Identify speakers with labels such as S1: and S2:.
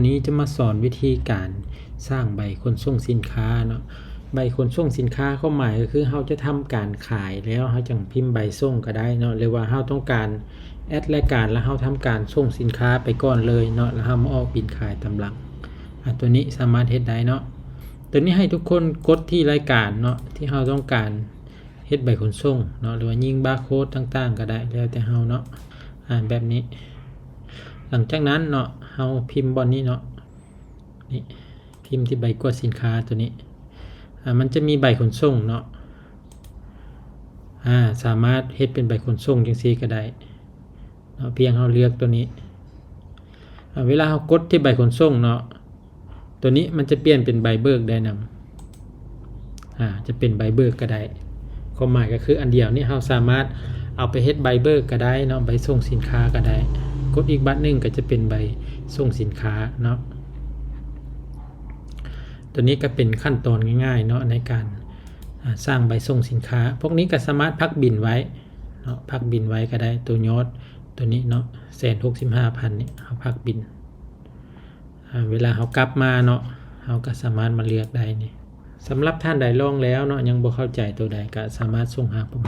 S1: นี้จะมาสอนวิธีการสร้างใบขนส่งสินค้าเนาะใบขนส่งสินค้าข้อหมายก็คือเราจะทำการขายแล้วเราจังพิมพ์ใบส่งก็ได้เนาะหรือว่าเราต้องการแอดรายการแล้วเราทำการส่งสินค้าไปก่อนเลยเนาะแล้วเรามาออกบินขายตามหลังตัวนี้สามารถเฮ็ดได้เนาะตัวนี้ให้ทุกคนกดที่รายการเนาะที่เราต้องการเฮ็ดใบขนส่งเนาะหรือว่ายิงบาร์โค้ดต่างๆก็ได้แล้วแต่เราเนาะแบบนี้หลังจากนั้นเนาะเราพิมพ์บนนี้เนาะนี่พิมพ์ที่ใบกวดสินค้าตัวนี้มันจะมีใบขนส่งเนาะสามารถเฮ็ดเป็นใบขนส่งจังซี่ก็ได้เนาะเพียงเราเลือกตัวนี้เวลาเรากดที่ใบขนส่งเนาะตัวนี้มันจะเปลี่ยนเป็นใบเบิกได้นำจะเป็นใบเบิกก็ได้ความหมายก็คืออันเดียวนี่เราสามารถเอาไปเฮ็ดใบเบิกก็ได้เนาะใบส่งสินค้าก็ได้กดอีกบัตรนึงก็จะเป็นใบส่งสินค้าเนาะตัวนี้ก็เป็นขั้นตอนง่ายๆเนาะในการสร้างใบส่งสินค้าพวกนี้ก็สามารถพักบินไว้เนาะพักบินไว้ก็ได้ตัวยอดตัวนี้เนาะ165,000นี่เฮาพักบินเวลาเฮากลับมาเนาะเฮาก็สามารถมาเลือกได้นี่สำหรับท่านใดลองแล้วเนาะยังบ่เข้าใจตัวใดก็สามารถส่งหาผม